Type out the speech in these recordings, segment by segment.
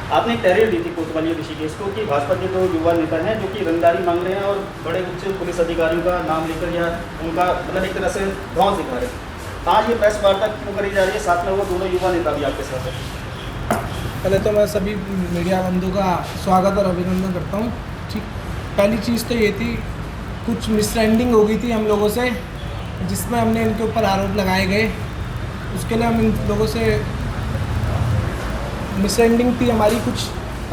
आपने एक तहरीर दी थी कोतवाली ऋषिकेश को कि भाजपा के दो युवा नेता हैं जो कि रंगदारी मांग रहे हैं और बड़े उच्च पुलिस अधिकारियों का नाम लेकर या उनका मतलब एक तरह से ध्वंस दिखा रहे हैं। आज ये प्रेस वार्ता क्यों करी जा रही है, साथ में वो दोनों युवा नेता भी आपके साथ है? पहले तो मैं सभी मीडिया बंधु का स्वागत और अभिनंदन करता हूँ। ठीक, पहली चीज़ तो ये थी, कुछ मिसअंडरस्टैंडिंग हो गई थी हम लोगों से, जिसमें हमने इनके ऊपर आरोप लगाए गए। उसके लिए हम इन लोगों से मिसअंडरस्टैंडिंग थी हमारी कुछ,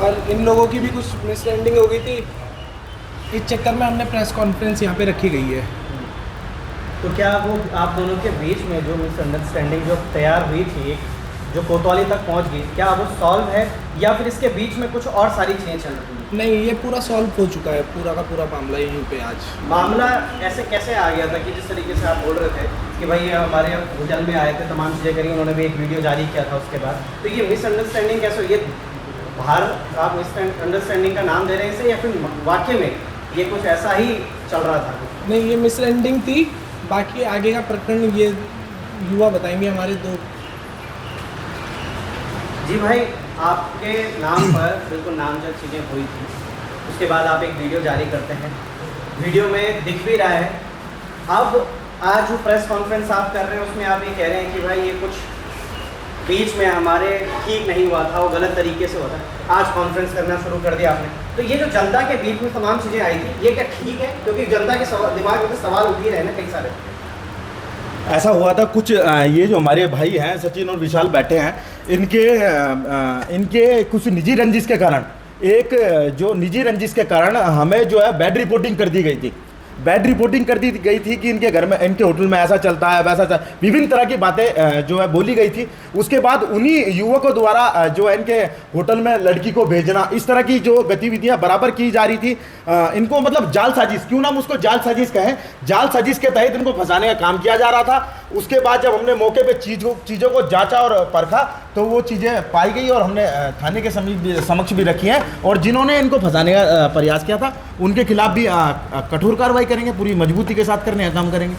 और इन लोगों की भी कुछ मिसअंडरस्टैंडिंग हो गई थी। इस चक्कर में हमने प्रेस कॉन्फ्रेंस यहाँ पे रखी गई है। तो क्या वो आप दोनों के बीच में जो मिसअंडरस्टैंडिंग जो तैयार हुई थी, जो कोतवाली तक पहुंच गई, क्या वो सॉल्व है या फिर इसके बीच में कुछ और सारी चीज़ें चल रही हैं? नहीं, ये पूरा सॉल्व हो चुका है, पूरा का पूरा मामला यहीं पे आज। मामला ऐसे कैसे आ गया था कि जिस तरीके से आप बोल रहे थे कि भाई ये हमारे होटल में आए थे, तमाम चीज़ें करी, उन्होंने भी एक वीडियो जारी किया था उसके बाद, तो ये मिसअंडरस्टैंडिंग कैसे हुई? ये बाहर आप मिसअंडरस्टैंडिंग का नाम दे रहे हैं इसे, या फिर वाकई में ये कुछ ऐसा ही चल रहा था? नहीं, ये मिसअंडरस्टैंडिंग थी। बाकी आगे का प्रकरण ये युवा बताएंगे हमारे दो। जी भाई, आपके नाम पर बिल्कुल नामजद चीज़ें हुई थी, उसके बाद आप एक वीडियो जारी करते हैं, वीडियो में दिख भी रहा है। अब आज जो प्रेस कॉन्फ्रेंस आप कर रहे हैं उसमें आप ये कह रहे हैं कि भाई ये कुछ बीच में हमारे ठीक नहीं हुआ था, वो गलत तरीके से हुआ था। आज कॉन्फ्रेंस करना शुरू कर दिया आपने, तो ये जो जनता के बीच में तमाम चीज़ें आई थी, ये क्या ठीक है? क्योंकि जनता के दिमाग में तो सवाल उठ ही रहे ना कई सारे। ऐसा हुआ था कुछ, ये जो हमारे भाई हैं सचिन और विशाल बैठे हैं, इनके कुछ निजी रंजिश के कारण, एक जो निजी रंजिश के कारण हमें जो है बैड रिपोर्टिंग कर दी गई थी। बैड रिपोर्टिंग कर दी गई थी कि इनके घर में, इनके होटल में ऐसा चलता है वैसा चलता है, विभिन्न तरह की बातें जो है बोली गई थी। उसके बाद उन्हीं युवकों द्वारा जो है इनके होटल में लड़की को भेजना, इस तरह की जो गतिविधियां बराबर की जा रही थी। इनको मतलब जाल साजिश, क्यों ना हम उसको जाल साजिश कहें, जाल साजिश के तहत इनको फंसाने का काम किया जा रहा था। उसके बाद जब हमने मौके पे चीज़ों को जांचा और परखा तो वो चीज़ें पाई गई और हमने थाने के समक्ष भी रखी हैं, और जिन्होंने इनको फंसाने का प्रयास किया था उनके खिलाफ भी कठोर कार्रवाई करेंगे, पूरी मजबूती के साथ करने का काम करेंगे।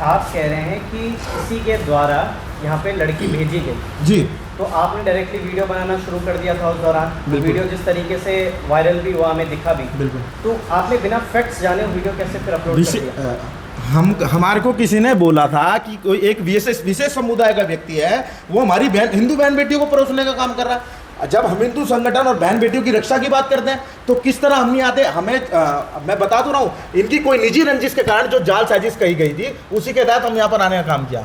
आप कह रहे हैं कि किसी के द्वारा यहाँ पे लड़की भेजी गई जी, तो आपने डायरेक्टली वीडियो बनाना शुरू कर दिया था उस दौरान। वीडियो जिस तरीके से वायरल भी हुआ, हमें दिखा भी, बिल्कुल। तो आपने बिना फैक्ट्स जाने वीडियो कैसे फिर अपलोड कर दिया? हमारे को किसी ने बोला था कि कोई एक विशेष समुदाय का व्यक्ति है, वो हमारी बहन, हिंदू बहन बेटियों को परोसने का काम कर रहा है। जब हम हिंदू संगठन और बहन बेटियों की रक्षा की बात करते हैं तो किस तरह हम नहीं आते? मैं बता तो रहा हूँ, इनकी कोई निजी रंजिश के कारण जो जाल साजिश कही गई थी, उसी के तहत हम यहाँ पर आने का काम किया।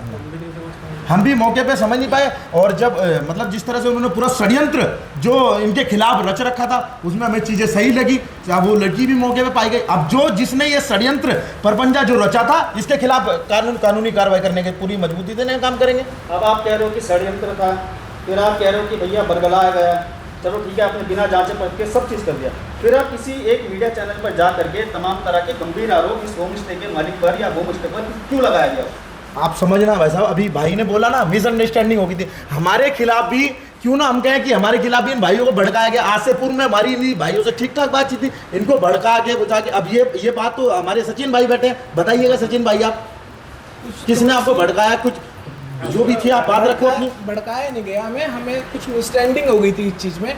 हम भी मौके पे समझ नहीं पाए, और जब मतलब जिस तरह से उन्होंने पूरा षड्यंत्र जो इनके खिलाफ रच रखा था, उसमें हमें चीज़ें सही लगी। अब वो लड़की भी मौके पे पाई गई। अब जिसने ये षड्यंत्र परपंजा जो रचा था, इसके खिलाफ कानूनी कार्रवाई करने की पूरी मजबूती देने का काम करेंगे। अब आप कह रहे हो कि षड्यंत्र था, फिर आप कह रहे हो कि भैया बरगलाया गया, चलो ठीक है, आपने बिना जांचे परखे सब चीज़ कर दिया, फिर आप किसी एक मीडिया चैनल पर जा करके तमाम तरह के गंभीर आरोप इस होम स्टे के मालिक पर या होम स्टे पर क्यों लगाया गया? आप समझना भाई साहब, अभी भाई ने बोला ना मिसअंडरस्टैंडिंग हो गई थी, हमारे खिलाफ भी क्यों ना हम कहें कि हमारे खिलाफ भी इन भाइयों को भड़काया गया। आज से पूर्व में हमारी इन भाइयों से ठीक ठाक बातचीत थी, इनको भड़का के बुझा के। अब ये बात तो हमारे सचिन भाई बैठे हैं, बताइएगा सचिन भाई, आप किसने आपको भड़काया? कुछ जो भी थी आप बात रखो अपनी। भड़काया नहीं गया हमें कुछ मिसअंडरस्टैंडिंग हो गई थी इस चीज़ में,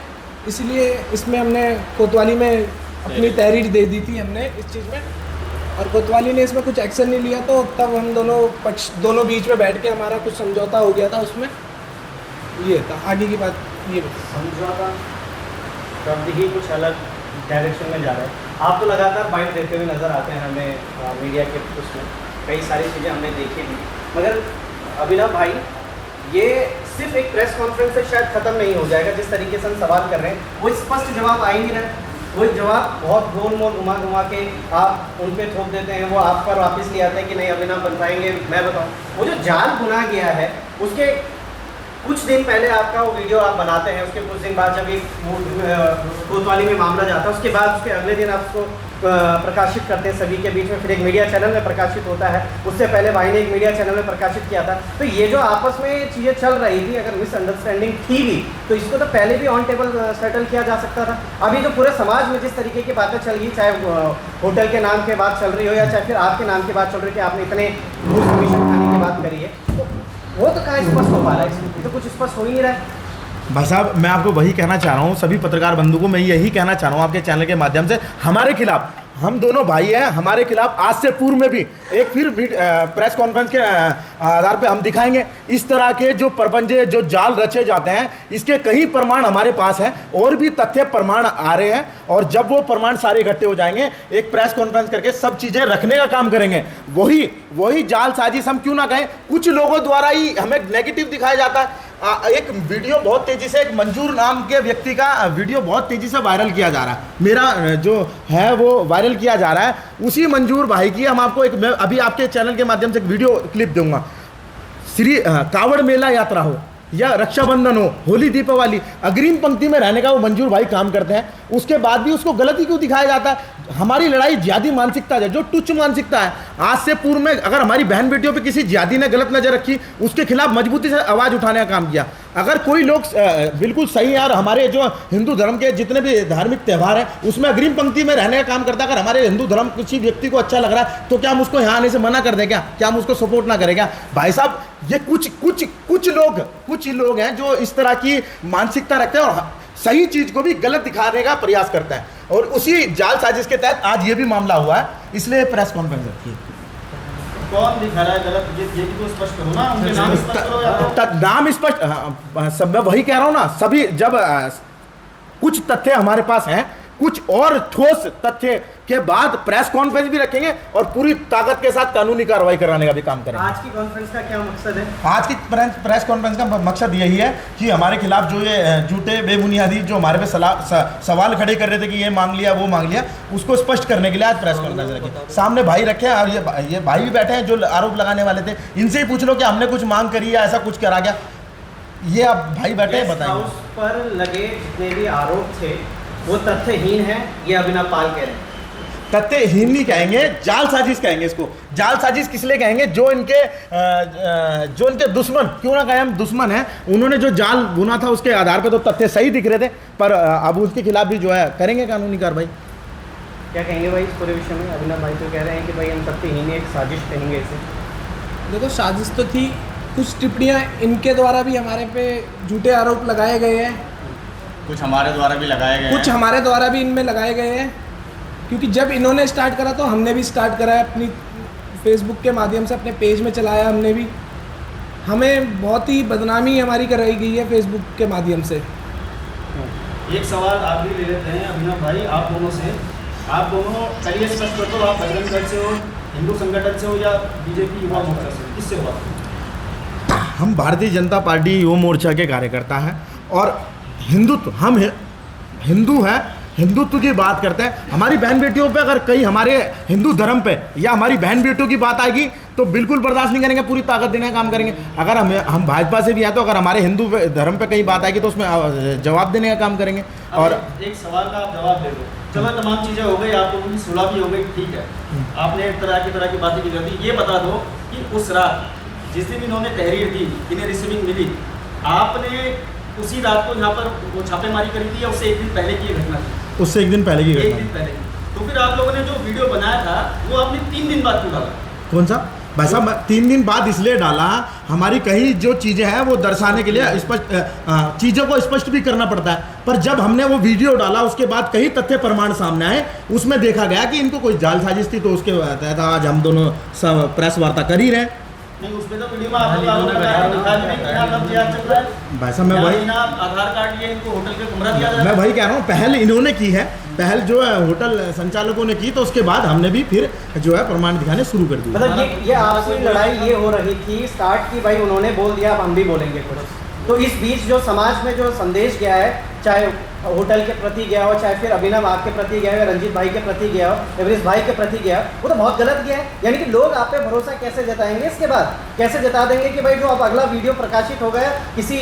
इसलिए इसमें हमने कोतवाली में अपनी तहरीर दे दी थी हमने इस चीज़ में, और कोतवाली ने इसमें कुछ एक्शन नहीं लिया। तो तब हम दोनों बीच में बैठ के हमारा कुछ समझौता हो गया था, उसमें ये था। आगे की बात ये समझौता शब्द ही कुछ अलग डायरेक्शन में जा रहा है। आप तो लगातार बाइट देते हुए नज़र आते हैं हमें मीडिया के उसमें, कई सारी चीज़ें हमने देखी भी, मगर अभिनव भाई, ये सिर्फ एक प्रेस कॉन्फ्रेंस से शायद ख़त्म नहीं हो जाएगा। जिस तरीके से हम सवाल कर रहे हैं वो स्पष्ट जवाब आ ही नहीं रहा है। वो जवाब बहुत गोल मोल घुमा के आप उन पर थोप देते हैं, वो आप पर वापस ले आते हैं कि नहीं अभिनव बन पाएंगे। मैं बताऊँ, वो जो जाल बुना गया है, उसके कुछ दिन पहले आपका वो वीडियो आप बनाते हैं, उसके कुछ दिन बाद जब एक कोतवाली में मामला जाता है, उसके बाद उसके अगले दिन आप उसको प्रकाशित करते हैं सभी के बीच में, फिर एक मीडिया चैनल में प्रकाशित होता है। उससे पहले भाई ने एक मीडिया चैनल में प्रकाशित किया था। तो ये जो आपस में चीज़ें चल रही थी, अगर मिसअंडरस्टैंडिंग थी भी, तो इसको तो पहले भी ऑन टेबल सेटल किया जा सकता था। अभी जो पूरे समाज में जिस तरीके की बातें चल रही, चाहे होटल के नाम के बात चल रही हो या चाहे फिर आपके नाम की बात चल रही है कि आपने इतने घूस कमीशन खाने की बात करी है, तो वो तो कहाँ स्पष्ट हो पा रहा है? इसमें तो कुछ स्पष्ट हो ही नहीं रहा है। भाई साहब, मैं आपको वही कहना चाह रहा हूँ, सभी पत्रकार बंधु को मैं यही कहना चाह रहा हूँ आपके चैनल के माध्यम से, हमारे खिलाफ, हम दोनों भाई हैं, हमारे खिलाफ आज से पूर्व में भी एक फिर प्रेस कॉन्फ्रेंस के आधार पे हम दिखाएंगे इस तरह के जो प्रपंचे, जो जाल रचे जाते हैं, इसके कई प्रमाण हमारे पास हैं और भी तथ्य प्रमाण आ रहे हैं। और जब वो प्रमाण सारे इकट्ठे हो जाएंगे, एक प्रेस कॉन्फ्रेंस करके सब चीज़ें रखने का काम करेंगे। वही जाल साजिश हम क्यों ना कहें, कुछ लोगों द्वारा ही हमें नेगेटिव दिखाया जाता है। एक वीडियो बहुत तेजी से, एक मंजूर नाम के व्यक्ति का वीडियो बहुत तेजी से वायरल किया जा रहा है, मेरा जो है वो वायरल किया जा रहा है। उसी मंजूर भाई की हम आपको मैं अभी आपके चैनल के माध्यम से एक वीडियो क्लिप दूंगा। श्री कावड़ मेला यात्रा हो या रक्षाबंधन हो, होली, दीपावली, अग्रिम पंक्ति में रहने का वो मंजूर भाई काम करते हैं, उसके बाद भी उसको गलत ही क्यों दिखाया जाता है। हमारी लड़ाई जिहादी मानसिकता है, जो तुच्छ मानसिकता है। आज से पूर्व में अगर हमारी बहन बेटियों पे किसी जिहादी ने गलत नजर रखी, उसके खिलाफ मजबूती से आवाज उठाने का काम किया। अगर कोई लोग बिल्कुल सही है और हमारे जो हिंदू धर्म के जितने भी धार्मिक त्यौहार हैं उसमें अग्रिम पंक्ति में रहने का काम करता है, अगर हमारे हिंदू धर्म किसी व्यक्ति को अच्छा लग रहा है तो क्या हम उसको यहाँ आने से मना कर दें क्या हम उसको सपोर्ट ना करें क्या? भाई साहब, ये कुछ लोग हैं जो इस तरह की मानसिकता रखते हैं और सही चीज को भी गलत दिखाने का प्रयास करते हैं, और उसी जाल साजिश के तहत आज ये भी मामला हुआ है, इसलिए प्रेस कॉन्फ्रेंस रखी है। कौन दिखा रहा है गलत, ये भी तो स्पष्ट करो ना, उनके नाम स्पष्ट करो या तो नाम स्पष्ट, सब मैं वही कह रहा हूँ ना, सभी जब कुछ तथ्य हमारे पास हैं, कुछ और ठोस तथ्य के बाद प्रेस कॉन्फ्रेंस भी रखेंगे और पूरी ताकत के साथ कानूनी कार्रवाई कराने का भी काम करेंगे। आज की कॉन्फ्रेंस का क्या मकसद है? आज की प्रेस कॉन्फ्रेंस का मकसद यही है कि हमारे खिलाफ जो ये झूठे बेबुनियादी जो हमारे पे सवाल खड़े कर रहे थे कि ये मांग लिया वो मांग लिया, उसको स्पष्ट करने के लिए आज प्रेस कॉन्फ्रेंस रखी। सामने भाई रखे हैं और ये भाई भी बैठे हैं जो आरोप लगाने वाले थे, इनसे ही पूछ लो कि हमने कुछ मांग करी या ऐसा कुछ करा गया। ये आप भाई बैठे हैं, बताइए। उस पर लगे जितने भी आरोप थे वो तथ्यहीन है, ये अभिनव पाल कह रहे हैं। तथ्यहीन नहीं कहेंगे, जाल साजिश कहेंगे इसको। जाल साजिश किस लिए कहेंगे? जो इनके दुश्मन, क्यों ना कहें हम दुश्मन हैं, उन्होंने जो जाल बुना था उसके आधार पर तो तथ्य सही दिख रहे थे, पर अब उसके खिलाफ भी जो है करेंगे कानूनी कार्रवाई। क्या कहेंगे भाई इस पूरे विषय में? अभिनव भाई तो कह रहे हैं कि भाई हम तथ्यहीन एक साजिश कहेंगे इसे। देखो, साजिश तो थी, कुछ टिप्पणियाँ इनके द्वारा भी हमारे पे झूठे आरोप लगाए गए हैं, कुछ हमारे द्वारा भी लगाए गए, कुछ हमारे द्वारा भी इनमें लगाए गए हैं, क्योंकि जब इन्होंने स्टार्ट करा तो हमने भी स्टार्ट करा है, अपनी फेसबुक के माध्यम से अपने पेज में चलाया हमने भी। हमें बहुत ही बदनामी हमारी कराई गई है फेसबुक के माध्यम से। एक सवाल आप भी ले लेते हैं अभिनव भाई, आप दोनों से। आप दोनों चलिए स्पष्ट कर दो, आप बजरंग दल से हो, हिंदू संगठन से हो या बीजेपी युवा मोर्चा से, किससे हो आप? हम भारतीय जनता पार्टी युवा मोर्चा के कार्यकर्ता हैं और हिंदुत्व, हम हिंदू हैं, हिंदुत्व की बात करते हैं। हमारी बहन बेटियों पे अगर कहीं हमारे हिंदू धर्म पे या हमारी बहन बेटियों की बात आएगी तो बिल्कुल बर्दाश्त नहीं करेंगे, पूरी ताकत देने का काम करेंगे। अगर हम भाजपा से भी आए तो अगर हमारे हिंदू धर्म पे कहीं बात आएगी तो उसमें जवाब देने का काम करेंगे। और एक सवाल का आप जवाब दे दो। चलो, तमाम चीज़ें हो गई, आप लोगों की सुलह भी हो गई, ठीक है, आपने तरह की बातें की कर दी। ये बता दो कि उस रात जिस दिन इन्होंने तहरीर दी, इन्हें रिसीविंग मिली, आपने उसी रात को यहाँ पर वो छापेमारी करी थी या उससे एक दिन पहले की घटना थी? उससे एक दिन पहले की एक घटना। दिन पहले। तो फिर आप लोगों ने जो वीडियो बनाया था वो आपने 3 दिन बाद क्यों डाला? कौन सा? भाई साहब, 3 दिन बाद इसलिए डाला, हमारी कहीं जो चीज़ें हैं वो दर्शाने के लिए स्पष्ट चीज़ों को स्पष्ट भी करना पड़ता है। पर जब हमने वो वीडियो डाला उसके बाद कई तथ्य प्रमाण सामने आए, उसमें देखा गया कि इनको कोई जाल साजिश थी, तो उसके तहत आज हम दोनों सब प्रेस वार्ता कर ही रहे हैं। नहीं, उसमें तो वीडियो में आप लोग दिखा नहीं कि यहाँ कब जिहाद चल रहा है। भाई साहब, मैं वही आधार कार्ड लिए इनको होटल के कमरा दिया जा रहा है। मैं वही कह रहा हूँ, पहल इन्होंने की है, पहल जो है होटल संचालकों ने की, तो उसके बाद हमने भी फिर जो है प्रमाण दिखाने शुरू कर दिए। मतलब ये आपसी लड़ाई ये हो रही थी स्टार्ट की, भाई उन्होंने बोल दिया अब हम भी बोलेंगे कुछ, तो इस बीच जो समाज में जो संदेश गया है, चाहे होटल के प्रति गया हो, चाहे फिर अभिनव आपके प्रति गया हो, या रंजीत भाई के प्रति गया हो, एवरेज भाई के प्रति गया हो, वो तो बहुत गलत गया है। यानी कि लोग आप पे भरोसा कैसे जताएंगे? इसके बाद कैसे जता देंगे कि भाई जो अब अगला वीडियो प्रकाशित हो गया किसी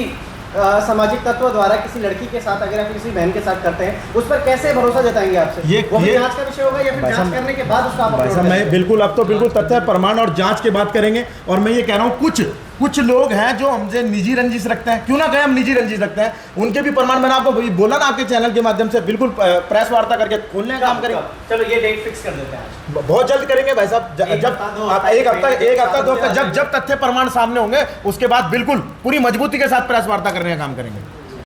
सामाजिक तत्व द्वारा किसी लड़की के साथ अगर आप किसी बहन के साथ करते हैं, उस पर कैसे भरोसा जताएंगे आपसे? वो भी जांच का विषय होगा या फिर जांच करने के बाद उसका आप अपलोड मैं बिल्कुल, अब तो बिल्कुल तथ्य प्रमाण और जांच के बात करेंगे। और मैं ये कह रहा हूँ, कुछ लोग हैं जो हमसे निजी रंजिश रखते हैं, क्यों ना कहें हम निजी रंजिश रखते हैं, उनके भी प्रमाण मैंने आपको बोला ना आपके चैनल के माध्यम से, बिल्कुल प्रेस वार्ता करके खोलने का काम करेंगे। चलो ये डेट फिक्स कर देते हैं, बहुत जल्द करेंगे भाई साहब। जब एक हफ्ता 2 हफ्ता जब तथ्य प्रमाण सामने होंगे उसके बाद बिल्कुल पूरी मजबूती के साथ प्रेस वार्ता करने का काम करेंगे।